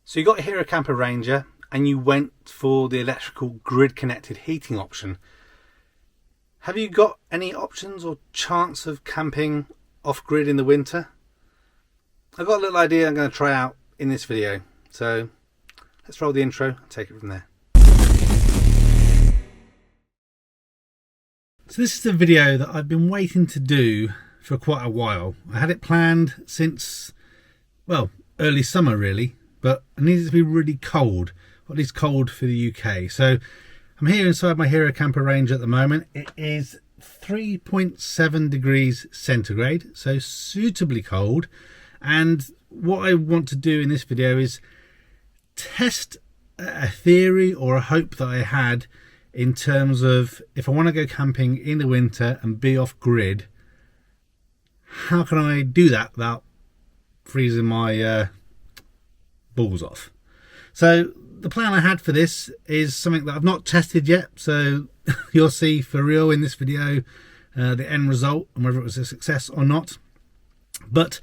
So you got a Hero Camper Ranger and you went for the electrical grid connected heating option. Have you got any options or chance of camping off grid in the winter? I've got a little idea I'm going to try out in this video. So let's roll the intro and take it from there. So this is a video that I've been waiting to do for quite a while. I had it planned since, well, early summer really. But I need it to be really cold, or at least cold for the UK. So I'm here inside my Hero Camper Ranger at the moment. It is 3.7 degrees centigrade, so suitably cold. And what I want to do in this video is test a theory or a hope that I had in terms of if I want to go camping in the winter and be off grid, how can I do that without freezing my balls off? So the plan I had for this is something that I've not tested yet, so you'll see for real in this video the end result and whether it was a success or not. But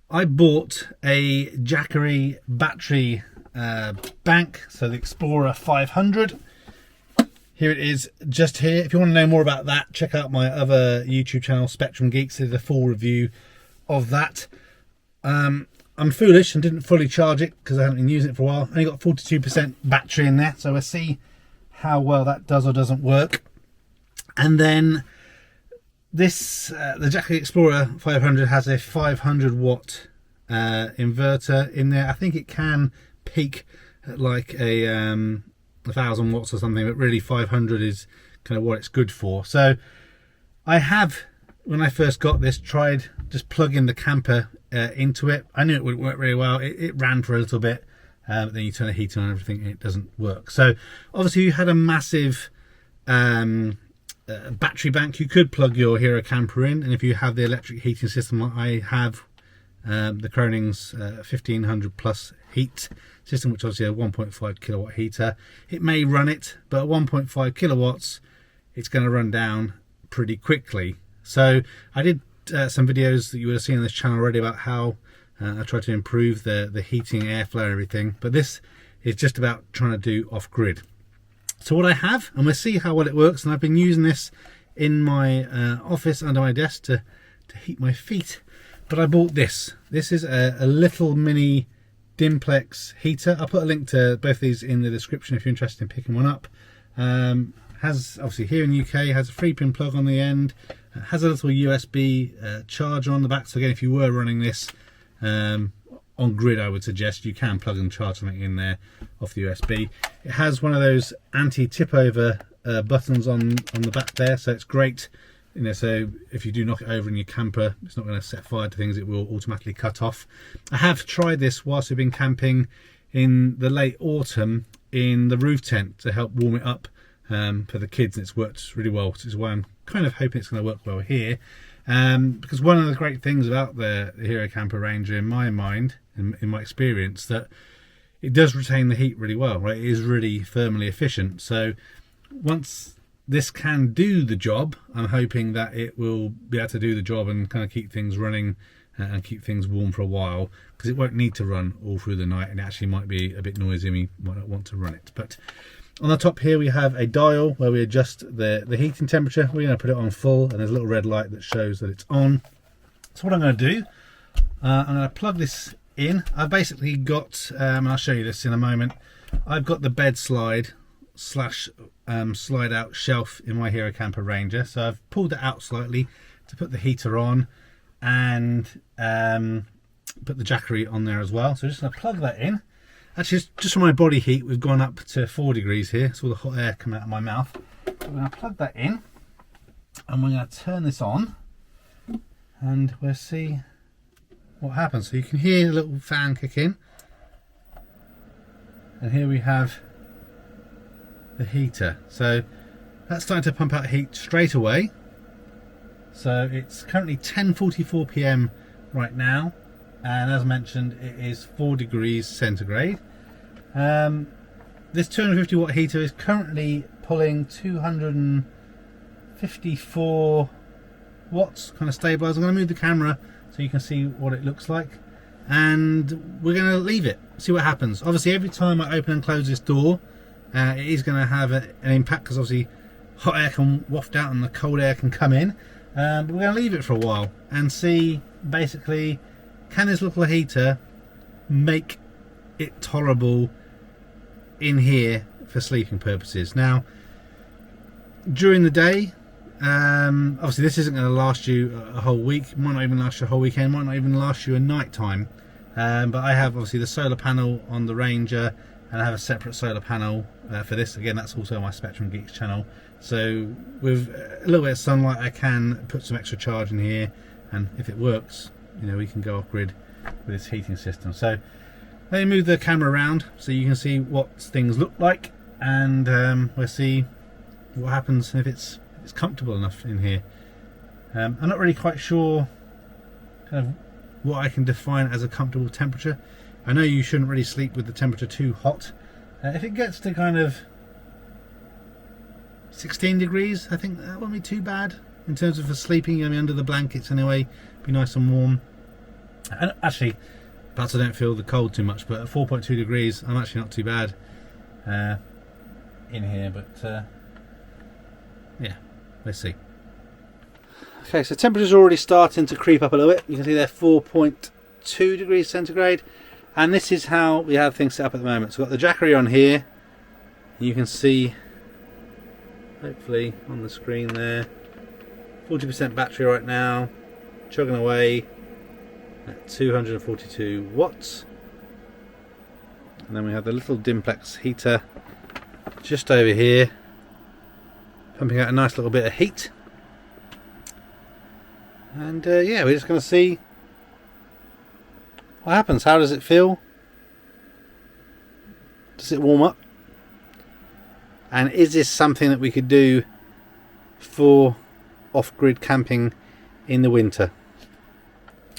I bought a Jackery battery bank, so the Explorer 500. Here it is, just here. If you want to know more about that, check out my other YouTube channel, Spectrum Geeks. There's a full review of that. I'm foolish and didn't fully charge it because I haven't been using it for a while. Only got 42% battery in there, so we'll see how well that does or doesn't work. And then this, the Jackery Explorer 500 has a 500 watt inverter in there. I think it can peak at like a 1,000 watts or something, but really 500 is kind of what it's good for. So I have, when I first got this, tried just plugging the camper into it. I knew it would work really well. It ran for a little bit, but then you turn the heater on and everything and it doesn't work. So obviously you had a massive battery bank. You could plug your Hero Camper in, and if you have the electric heating system, I have the Kroning's 1500 plus heat system, which obviously a 1.5 kilowatt heater. It may run it, but at 1.5 kilowatts it's going to run down pretty quickly. So I did some videos that you would have seen on this channel already about how I try to improve the heating, airflow and everything, but this is just about trying to do off-grid. So what I have, and we'll see how well it works, and I've been using this in my office under my desk to heat my feet, but I bought this. This is a little mini Dimplex heater. I'll put a link to both these in the description if you're interested in picking one up. Has, obviously here in the UK, has a 3-pin plug on the end, has a little USB charger on the back. So again, if you were running this on grid, I would suggest you can plug and charge something in there off the USB. It has one of those anti-tip over buttons on the back there, so it's great. You know, so if you do knock it over in your camper, it's not going to set fire to things, it will automatically cut off. I have tried this whilst we've been camping in the late autumn in the roof tent to help warm it up for the kids, and it's worked really well, which is why I'm kind of hoping it's going to work well here. Because one of the great things about the Hero Camper Ranger, in my mind, in my experience, that it does retain the heat really well, right? It is really thermally efficient. So once this can do the job, I'm hoping that it will be able to do the job and kind of keep things running and keep things warm for a while, because it won't need to run all through the night, and it actually might be a bit noisy and we might not want to run it. But on the top here we have a dial where we adjust the heating temperature. We're going to put it on full, and there's a little red light that shows that it's on. So what I'm going to do, I'm going to plug this in. I've basically got, and I'll show you this in a moment, I've got the bed slide slash slide out shelf in my Hero Camper Ranger. So I've pulled it out slightly to put the heater on and put the Jackery on there as well. So I'm just going to plug that in. Actually, just for my body heat, we've gone up to 4 degrees here, so all the hot air coming out of my mouth. So we're going to plug that in, and we're going to turn this on, and we'll see what happens. So you can hear a little fan kick in, and here we have the heater. So that's starting to pump out heat straight away. So it's currently 10:44 p.m. right now, and as mentioned, it is 4 degrees centigrade. This 250 watt heater is currently pulling 254 watts, kind of stabilized. I'm going to move the camera so you can see what it looks like. and we're going to leave it, see what happens. Obviously every time I open and close this door, it is going to have an impact, because obviously hot air can waft out and the cold air can come in. But we're going to leave it for a while and see, basically, can this little heater make it tolerable in here for sleeping purposes. Now, during the day, obviously this isn't going to last you a whole week, might not even last you a whole weekend, might not even last you a night time. But I have obviously the solar panel on the Ranger, and I have a separate solar panel for this. Again, that's also my Spectrum Geeks channel. So with a little bit of sunlight, I can put some extra charge in here, and if it works, you know, we can go off grid with this heating system. So let me move the camera around so you can see what things look like, and we'll see what happens if it's comfortable enough in here. I'm not really quite sure kind of what I can define as a comfortable temperature. I know you shouldn't really sleep with the temperature too hot. If it gets to kind of 16 degrees, I think that won't be too bad in terms of for sleeping. I mean, under the blankets anyway, be nice and warm. And actually, perhaps I don't feel the cold too much, but at 4.2 degrees, I'm actually not too bad in here. But yeah, let's see. Okay, so temperature's already starting to creep up a little bit. You can see they're 4.2 degrees centigrade, and this is how we have things set up at the moment. So we've got the Jackery on here. You can see, hopefully on the screen there, 40% battery right now, chugging away at 242 watts. And then we have the little Dimplex heater just over here, pumping out a nice little bit of heat. And yeah, we're just going to see what happens. How does it feel? Does it warm up? And is this something that we could do for off-grid camping in the winter?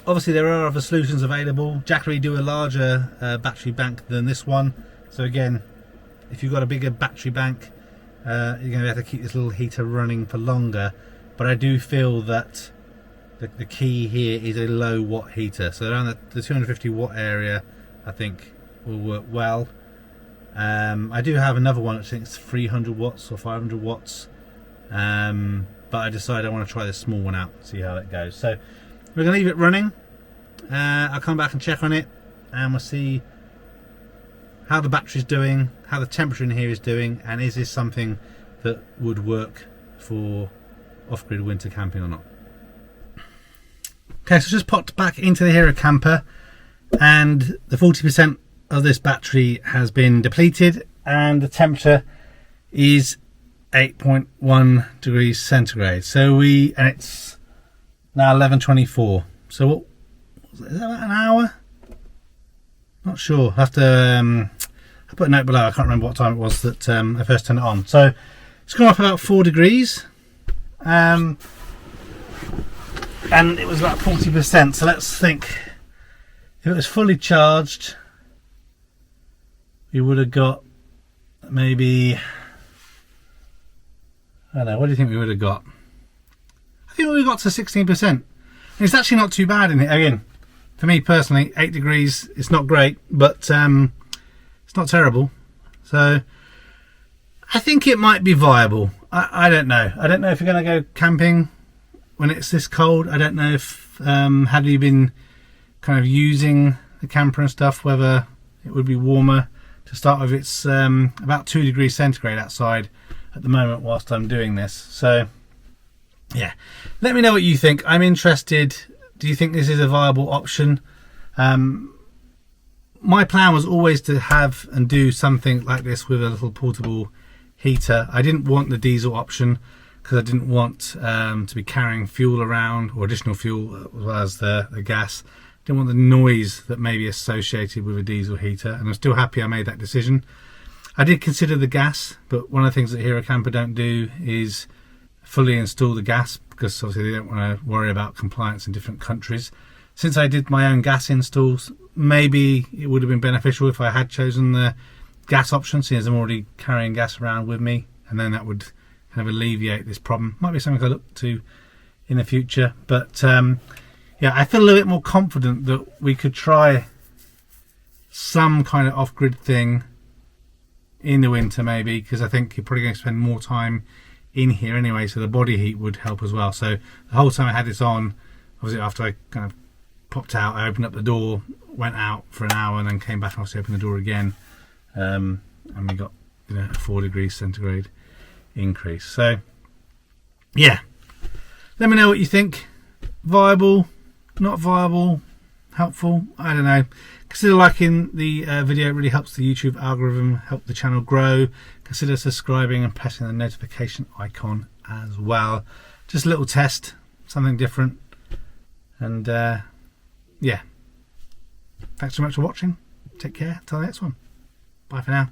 Obviously there are other solutions available. Jackery do a larger battery bank than this one. So again, if you've got a bigger battery bank, you're going to have to keep this little heater running for longer. But I do feel that the key here is a low watt heater. So around the 250 watt area, I think will work well. I do have another one, I think it's 300 watts or 500 watts. But I decided I want to try this small one out, see how that goes. So we're going to leave it running. I'll come back and check on it, and we'll see how the battery's doing, how the temperature in here is doing, and is this something that would work for off-grid winter camping or not. Okay, so just popped back into the Hero Camper, and the 40% of this battery has been depleted, and the temperature is 8.1 degrees centigrade. So and it's now 11:24. So what is that, about an hour? Not sure. I have to I put a note below. I can't remember what time it was that I first turned it on. So it's gone up about 4 degrees. And it was about 40%. So let's think, if it was fully charged, we would have got maybe, I don't know, what do you think we would have got? I think we got to 16%. And it's actually not too bad in it. Again, for me personally, 8 degrees, it's not great, but it's not terrible. So I think it might be viable. I don't know. I don't know if you're going to go camping when it's this cold. I don't know if have you been kind of using the camper and stuff, whether it would be warmer. To start with, it's about 2 degrees centigrade outside at the moment whilst I'm doing this. So yeah, let me know what you think. I'm interested. Do you think this is a viable option? My plan was always to have and do something like this with a little portable heater. I didn't want the diesel option because I didn't want to be carrying fuel around, or additional fuel as well as the gas. Didn't want the noise that may be associated with a diesel heater, and I'm still happy I made that decision. I did consider the gas, but one of the things that Hero Camper don't do is fully install the gas, because obviously they don't want to worry about compliance in different countries. Since I did my own gas installs, maybe it would have been beneficial if I had chosen the gas option, seeing as I'm already carrying gas around with me, and then that would kind of alleviate this problem. Might be something I look to in the future, but yeah, I feel a little bit more confident that we could try some kind of off-grid thing in the winter maybe, because I think you're probably going to spend more time in here anyway, so the body heat would help as well. So the whole time I had this on, obviously after I kind of popped out, I opened up the door, went out for an hour, and then came back and obviously opened the door again, and we got, you know, a 4 degrees centigrade increase. So yeah, let me know what you think. Viable, not viable, helpful, I don't know. Consider liking the video, it really helps the YouTube algorithm, help the channel grow. Consider subscribing and pressing the notification icon as well. Just a little test, something different. And yeah, thanks so much for watching. Take care, till the next one. Bye for now.